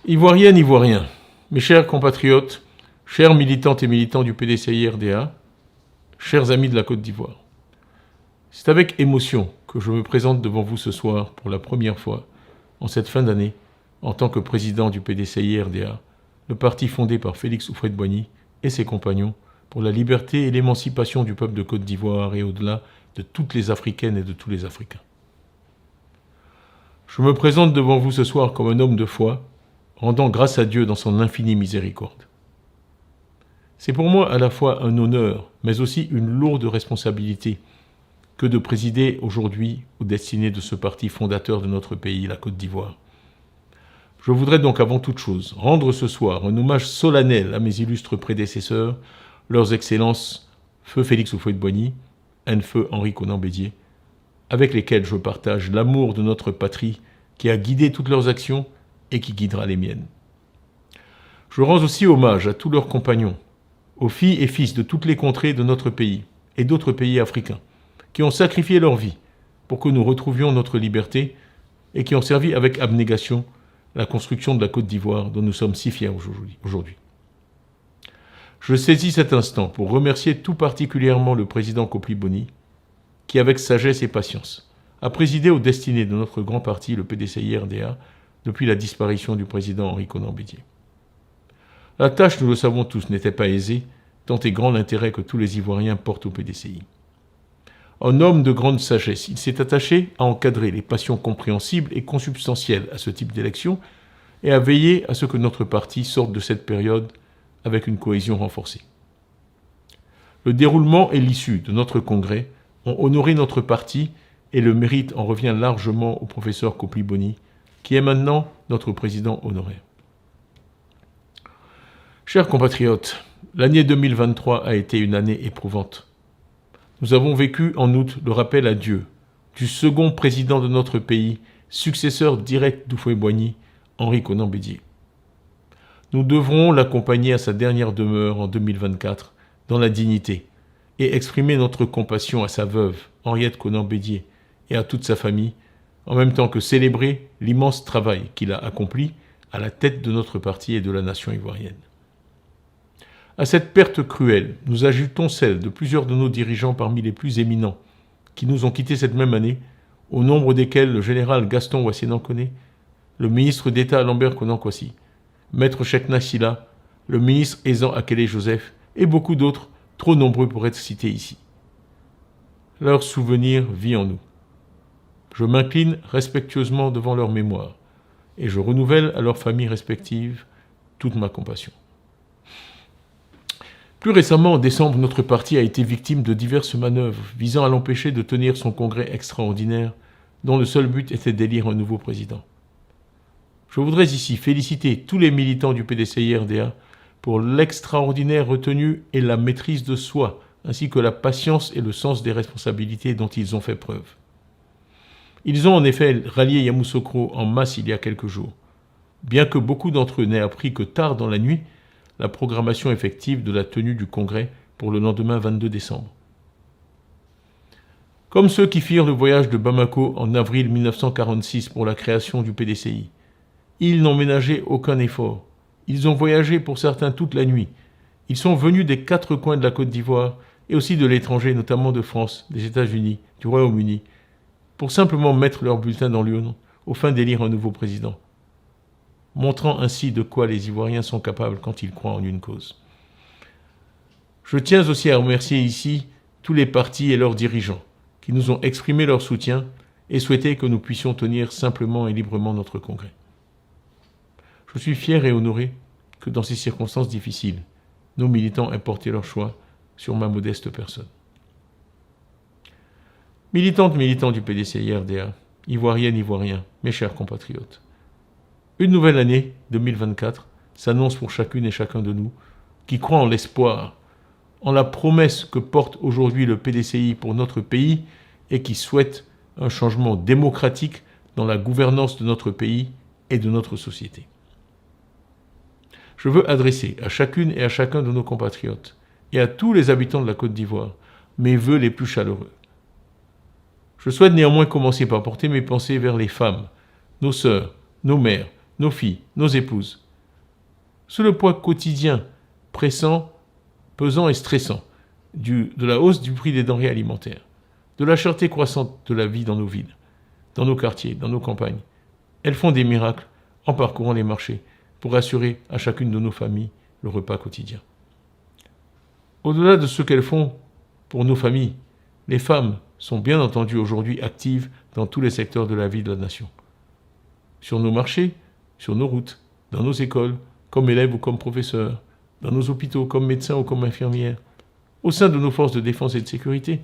Ivoiriennes, Ivoiriens, mes chers compatriotes, chers militantes et militants du PDCI-RDA, chers amis de la Côte d'Ivoire, c'est avec émotion que je me présente devant vous ce soir pour la première fois, en cette fin d'année, en tant que président du PDCI-RDA, le parti fondé par Félix Houphouët-Boigny et ses compagnons pour la liberté et l'émancipation du peuple de Côte d'Ivoire et au-delà de toutes les Africaines et de tous les Africains. Je me présente devant vous ce soir comme un homme de foi, rendant grâce à Dieu dans son infinie miséricorde. C'est pour moi à la fois un honneur, mais aussi une lourde responsabilité que de présider aujourd'hui aux destinées de ce parti fondateur de notre pays, la Côte d'Ivoire. Je voudrais donc avant toute chose rendre ce soir un hommage solennel à mes illustres prédécesseurs, leurs excellences Feu Félix Houphouët-Boigny, Feu Henri Konan Bédié, avec lesquels je partage l'amour de notre patrie qui a guidé toutes leurs actions et qui guidera les miennes. Je rends aussi hommage à tous leurs compagnons, aux filles et fils de toutes les contrées de notre pays et d'autres pays africains, qui ont sacrifié leur vie pour que nous retrouvions notre liberté et qui ont servi avec abnégation la construction de la Côte d'Ivoire dont nous sommes si fiers aujourd'hui. Je saisis cet instant pour remercier tout particulièrement le président Kopli-Boni, qui avec sagesse et patience a présidé aux destinées de notre grand parti, le PDCI-RDA, depuis la disparition du président Henri Konan Bédié. La tâche, nous le savons tous, n'était pas aisée, tant est grand l'intérêt que tous les Ivoiriens portent au PDCI. En homme de grande sagesse, il s'est attaché à encadrer les passions compréhensibles et consubstantielles à ce type d'élection et à veiller à ce que notre parti sorte de cette période avec une cohésion renforcée. Le déroulement et l'issue de notre congrès ont honoré notre parti et le mérite en revient largement au professeur Kopli-Boni, qui est maintenant notre président honoraire. Chers compatriotes, l'année 2023 a été une année éprouvante. Nous avons vécu en août le rappel à Dieu du second président de notre pays, successeur direct d'Houphouët-Boigny, Henri Konan Bédié. Nous devrons l'accompagner à sa dernière demeure en 2024 dans la dignité et exprimer notre compassion à sa veuve, Henriette Konan Bédié, et à toute sa famille, en même temps que célébrer l'immense travail qu'il a accompli à la tête de notre parti et de la nation ivoirienne. À cette perte cruelle, nous ajoutons celle de plusieurs de nos dirigeants parmi les plus éminents, qui nous ont quittés cette même année, au nombre desquels le général Gaston Ouassénan Koné, le ministre d'État Lambert Konan Kwasi, Maître Chekna Sylla, le ministre Ezan Akele Joseph, et beaucoup d'autres, trop nombreux pour être cités ici. Leur souvenir vit en nous. Je m'incline respectueusement devant leur mémoire et je renouvelle à leurs familles respectives toute ma compassion. Plus récemment, en décembre, notre parti a été victime de diverses manœuvres visant à l'empêcher de tenir son congrès extraordinaire dont le seul but était d'élire un nouveau président. Je voudrais ici féliciter tous les militants du PDCI-RDA pour l'extraordinaire retenue et la maîtrise de soi, ainsi que la patience et le sens des responsabilités dont ils ont fait preuve. Ils ont en effet rallié Yamoussoukro en masse il y a quelques jours, bien que beaucoup d'entre eux n'aient appris que tard dans la nuit la programmation effective de la tenue du congrès pour le lendemain 22 décembre. Comme ceux qui firent le voyage de Bamako en avril 1946 pour la création du PDCI, ils n'ont ménagé aucun effort. Ils ont voyagé pour certains toute la nuit. Ils sont venus des 4 coins de la Côte d'Ivoire et aussi de l'étranger, notamment de France, des États-Unis, du Royaume-Uni, pour simplement mettre leur bulletin dans l'urne au fin d'élire un nouveau président, montrant ainsi de quoi les Ivoiriens sont capables quand ils croient en une cause. Je tiens aussi à remercier ici tous les partis et leurs dirigeants qui nous ont exprimé leur soutien et souhaité que nous puissions tenir simplement et librement notre congrès. Je suis fier et honoré que dans ces circonstances difficiles, nos militants aient porté leur choix sur ma modeste personne. Militantes, militants du PDCI-RDA, Ivoiriennes, Ivoiriens, mes chers compatriotes, une nouvelle année 2024 s'annonce pour chacune et chacun de nous qui croit en l'espoir, en la promesse que porte aujourd'hui le PDCI pour notre pays et qui souhaite un changement démocratique dans la gouvernance de notre pays et de notre société. Je veux adresser à chacune et à chacun de nos compatriotes et à tous les habitants de la Côte d'Ivoire mes vœux les plus chaleureux. Je souhaite néanmoins commencer par porter mes pensées vers les femmes, nos sœurs, nos mères, nos filles, nos épouses. Sous le poids quotidien, pressant, pesant et stressant, de la hausse du prix des denrées alimentaires, de la cherté croissante de la vie dans nos villes, dans nos quartiers, dans nos campagnes, elles font des miracles en parcourant les marchés pour assurer à chacune de nos familles le repas quotidien. Au-delà de ce qu'elles font pour nos familles, les femmes sont bien entendu aujourd'hui actives dans tous les secteurs de la vie de la nation. Sur nos marchés, sur nos routes, dans nos écoles, comme élèves ou comme professeurs, dans nos hôpitaux comme médecins ou comme infirmières, au sein de nos forces de défense et de sécurité,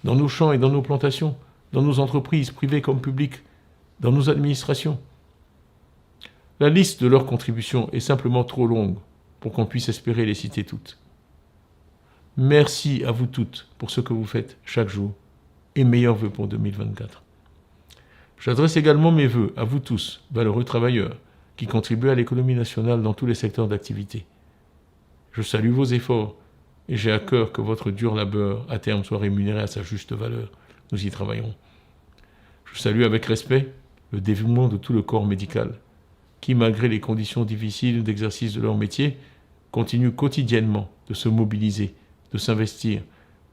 dans nos champs et dans nos plantations, dans nos entreprises privées comme publiques, dans nos administrations. La liste de leurs contributions est simplement trop longue pour qu'on puisse espérer les citer toutes. Merci à vous toutes pour ce que vous faites chaque jour et meilleurs vœux pour 2024. J'adresse également mes vœux à vous tous, valeureux travailleurs, qui contribuent à l'économie nationale dans tous les secteurs d'activité. Je salue vos efforts et j'ai à cœur que votre dur labeur à terme soit rémunéré à sa juste valeur. Nous y travaillerons. Je salue avec respect le dévouement de tout le corps médical, qui, malgré les conditions difficiles d'exercice de leur métier, continue quotidiennement de se mobiliser, de s'investir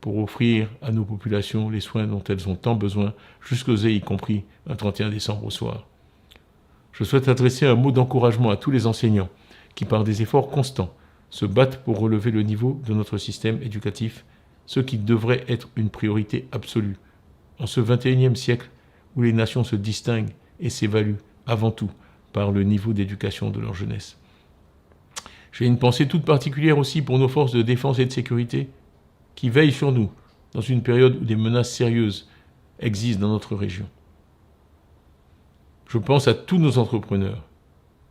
pour offrir à nos populations les soins dont elles ont tant besoin, jusqu'aux y compris un 31 décembre au soir. Je souhaite adresser un mot d'encouragement à tous les enseignants qui, par des efforts constants, se battent pour relever le niveau de notre système éducatif, ce qui devrait être une priorité absolue en ce 21e siècle où les nations se distinguent et s'évaluent avant tout par le niveau d'éducation de leur jeunesse. J'ai une pensée toute particulière aussi pour nos forces de défense et de sécurité qui veillent sur nous dans une période où des menaces sérieuses existent dans notre région. Je pense à tous nos entrepreneurs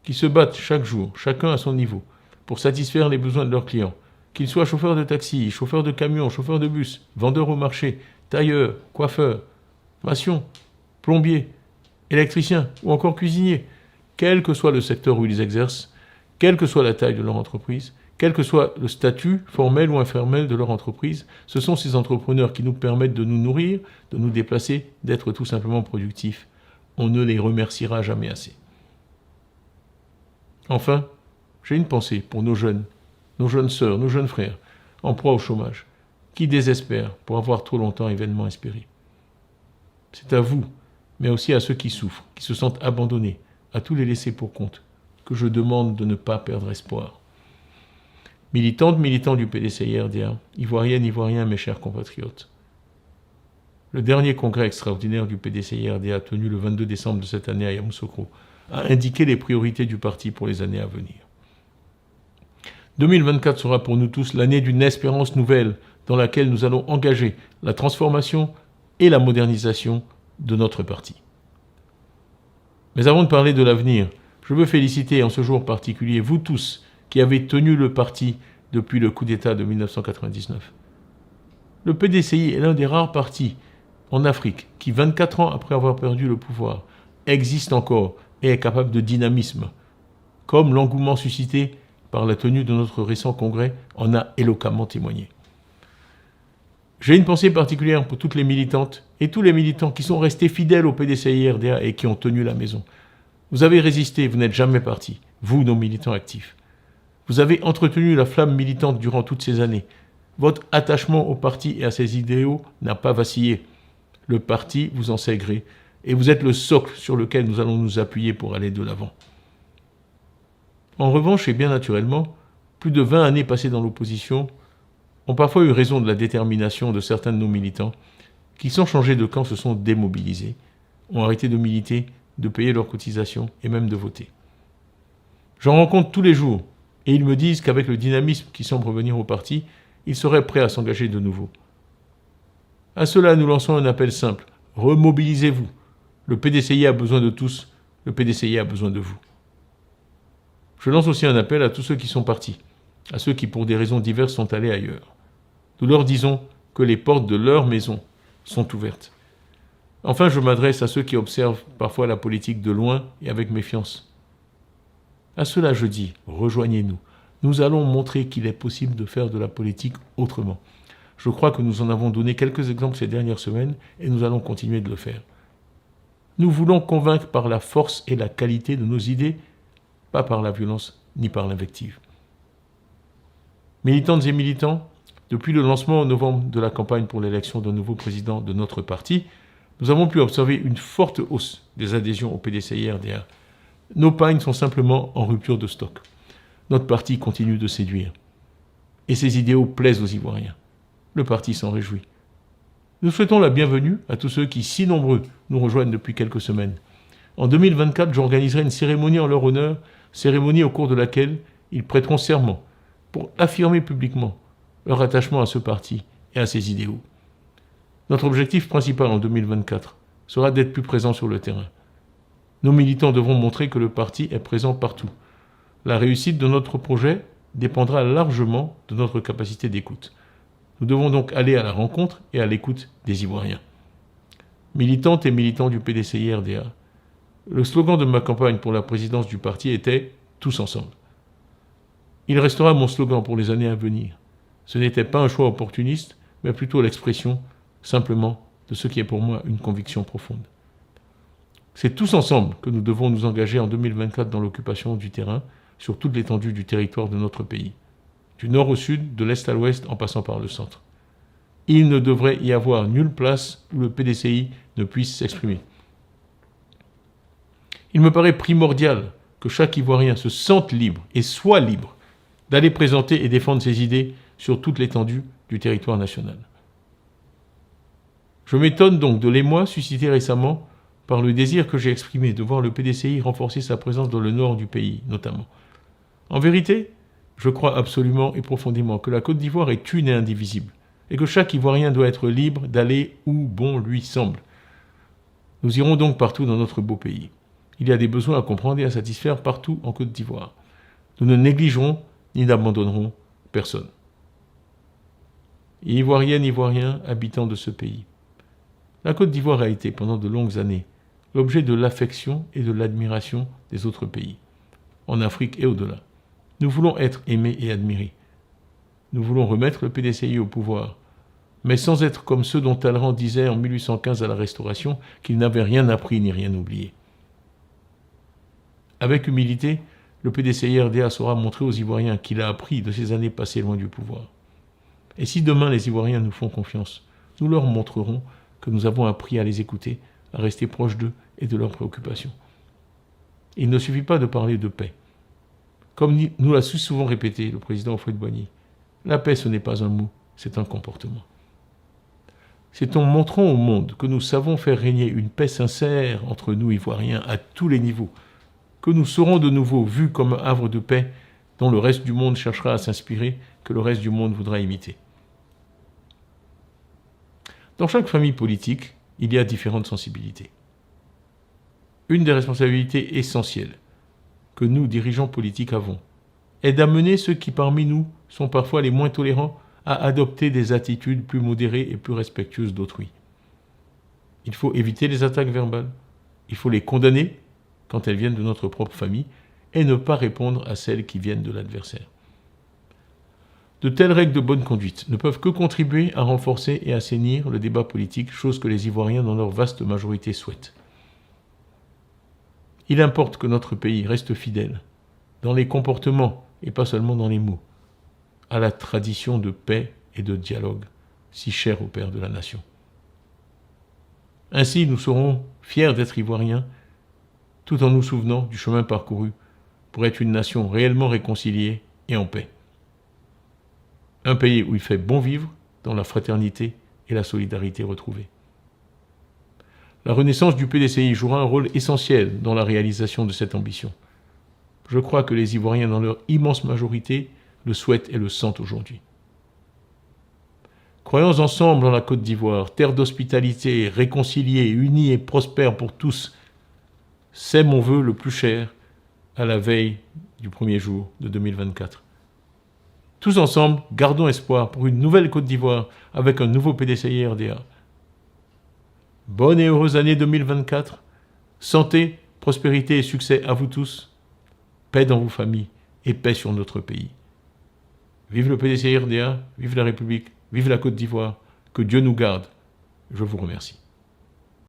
qui se battent chaque jour, chacun à son niveau, pour satisfaire les besoins de leurs clients, qu'ils soient chauffeurs de taxi, chauffeurs de camions, chauffeurs de bus, vendeurs au marché, tailleurs, coiffeurs, maçons, plombiers, électriciens ou encore cuisiniers, quel que soit le secteur où ils exercent, quelle que soit la taille de leur entreprise, quel que soit le statut formel ou informel de leur entreprise, ce sont ces entrepreneurs qui nous permettent de nous nourrir, de nous déplacer, d'être tout simplement productifs. On ne les remerciera jamais assez. Enfin, j'ai une pensée pour nos jeunes sœurs, nos jeunes frères, en proie au chômage, qui désespèrent pour avoir trop longtemps et vainement espéré. C'est à vous, mais aussi à ceux qui souffrent, qui se sentent abandonnés, à tous les laissés pour compte, que je demande de ne pas perdre espoir. Militantes, militants du PDCI-RDA, Ivoiriennes, Ivoiriens, mes chers compatriotes, le dernier congrès extraordinaire du PDCI-RDA tenu le 22 décembre de cette année à Yamoussoukro a indiqué les priorités du parti pour les années à venir. 2024 sera pour nous tous l'année d'une espérance nouvelle dans laquelle nous allons engager la transformation et la modernisation de notre parti. Mais avant de parler de l'avenir, je veux féliciter en ce jour particulier vous tous qui avez tenu le parti depuis le coup d'État de 1999. Le PDCI est l'un des rares partis en Afrique qui, 24 ans après avoir perdu le pouvoir, existe encore et est capable de dynamisme, comme l'engouement suscité par la tenue de notre récent congrès en a éloquemment témoigné. J'ai une pensée particulière pour toutes les militantes et tous les militants qui sont restés fidèles au PDCI-RDA et qui ont tenu la maison. Vous avez résisté, vous n'êtes jamais partis, vous, nos militants actifs. Vous avez entretenu la flamme militante durant toutes ces années. Votre attachement au parti et à ses idéaux n'a pas vacillé. Le parti vous en sait gré et vous êtes le socle sur lequel nous allons nous appuyer pour aller de l'avant. En revanche, et bien naturellement, plus de 20 années passées dans l'opposition ont parfois eu raison de la détermination de certains de nos militants qui, sans changer de camp, se sont démobilisés, ont arrêté de militer, de payer leurs cotisations et même de voter. J'en rencontre tous les jours et ils me disent qu'avec le dynamisme qui semble revenir au parti, ils seraient prêts à s'engager de nouveau. À cela, nous lançons un appel simple. Remobilisez-vous. Le PDCI a besoin de tous. Le PDCI a besoin de vous. Je lance aussi un appel à tous ceux qui sont partis, à ceux qui, pour des raisons diverses, sont allés ailleurs. Nous leur disons que les portes de leur maison sont ouvertes. Enfin, je m'adresse à ceux qui observent parfois la politique de loin et avec méfiance. À cela, je dis, rejoignez-nous. Nous allons montrer qu'il est possible de faire de la politique autrement. Je crois que nous en avons donné quelques exemples ces dernières semaines et nous allons continuer de le faire. Nous voulons convaincre par la force et la qualité de nos idées pas par la violence ni par l'invective. Militantes et militants, depuis le lancement en novembre de la campagne pour l'élection d'un nouveau président de notre parti, nous avons pu observer une forte hausse des adhésions au PDCI-RDA. Nos pagnes sont simplement en rupture de stock. Notre parti continue de séduire. Et ses idéaux plaisent aux Ivoiriens. Le parti s'en réjouit. Nous souhaitons la bienvenue à tous ceux qui, si nombreux, nous rejoignent depuis quelques semaines. En 2024, j'organiserai une cérémonie en leur honneur, cérémonie au cours de laquelle ils prêteront serment pour affirmer publiquement leur attachement à ce parti et à ses idéaux. Notre objectif principal en 2024 sera d'être plus présent sur le terrain. Nos militants devront montrer que le parti est présent partout. La réussite de notre projet dépendra largement de notre capacité d'écoute. Nous devons donc aller à la rencontre et à l'écoute des Ivoiriens. Militantes et militants du PDCI-RDA, le slogan de ma campagne pour la présidence du parti était « Tous ensemble ». Il restera mon slogan pour les années à venir. Ce n'était pas un choix opportuniste, mais plutôt l'expression, simplement, de ce qui est pour moi une conviction profonde. C'est tous ensemble que nous devons nous engager en 2024 dans l'occupation du terrain, sur toute l'étendue du territoire de notre pays, du nord au sud, de l'est à l'ouest, en passant par le centre. Il ne devrait y avoir nulle place où le PDCI ne puisse s'exprimer. Il me paraît primordial que chaque Ivoirien se sente libre et soit libre d'aller présenter et défendre ses idées sur toute l'étendue du territoire national. Je m'étonne donc de l'émoi suscité récemment par le désir que j'ai exprimé de voir le PDCI renforcer sa présence dans le nord du pays, notamment. En vérité, je crois absolument et profondément que la Côte d'Ivoire est une et indivisible, et que chaque Ivoirien doit être libre d'aller où bon lui semble. Nous irons donc partout dans notre beau pays. Il y a des besoins à comprendre et à satisfaire partout en Côte d'Ivoire. Nous ne négligerons ni n'abandonnerons personne. Ivoiriennes, Ivoiriens, habitants de ce pays. La Côte d'Ivoire a été, pendant de longues années, l'objet de l'affection et de l'admiration des autres pays, en Afrique et au-delà. Nous voulons être aimés et admirés. Nous voulons remettre le PDCI au pouvoir, mais sans être comme ceux dont Talleyrand disait en 1815 à la Restauration qu'ils n'avaient rien appris ni rien oublié. Avec humilité, le PDCI-RDA saura montrer aux Ivoiriens qu'il a appris de ces années passées loin du pouvoir. Et si demain les Ivoiriens nous font confiance, nous leur montrerons que nous avons appris à les écouter, à rester proches d'eux et de leurs préoccupations. Il ne suffit pas de parler de paix. Comme nous l'a souvent répété le président Houphouët-Boigny, la paix ce n'est pas un mot, c'est un comportement. C'est en montrant au monde que nous savons faire régner une paix sincère entre nous Ivoiriens à tous les niveaux, que nous serons de nouveau vus comme un havre de paix dont le reste du monde cherchera à s'inspirer, que le reste du monde voudra imiter. Dans chaque famille politique, il y a différentes sensibilités. Une des responsabilités essentielles que nous, dirigeants politiques, avons est d'amener ceux qui parmi nous sont parfois les moins tolérants à adopter des attitudes plus modérées et plus respectueuses d'autrui. Il faut éviter les attaques verbales, il faut les condamner quand elles viennent de notre propre famille et ne pas répondre à celles qui viennent de l'adversaire. De telles règles de bonne conduite ne peuvent que contribuer à renforcer et assainir le débat politique, chose que les Ivoiriens dans leur vaste majorité souhaitent. Il importe que notre pays reste fidèle, dans les comportements et pas seulement dans les mots, à la tradition de paix et de dialogue si chère au père de la nation. Ainsi, nous serons fiers d'être Ivoiriens, tout en nous souvenant du chemin parcouru pour être une nation réellement réconciliée et en paix. Un pays où il fait bon vivre dans la fraternité et la solidarité retrouvée. La renaissance du PDCI jouera un rôle essentiel dans la réalisation de cette ambition. Je crois que les Ivoiriens, dans leur immense majorité, le souhaitent et le sentent aujourd'hui. Croyons ensemble en la Côte d'Ivoire, terre d'hospitalité, réconciliée, unie et prospère pour tous. C'est mon vœu le plus cher à la veille du premier jour de 2024. Tous ensemble, gardons espoir pour une nouvelle Côte d'Ivoire avec un nouveau PDCI-RDA. Bonne et heureuse année 2024. Santé, prospérité et succès à vous tous. Paix dans vos familles et paix sur notre pays. Vive le PDCI-RDA, vive la République, vive la Côte d'Ivoire. Que Dieu nous garde. Je vous remercie.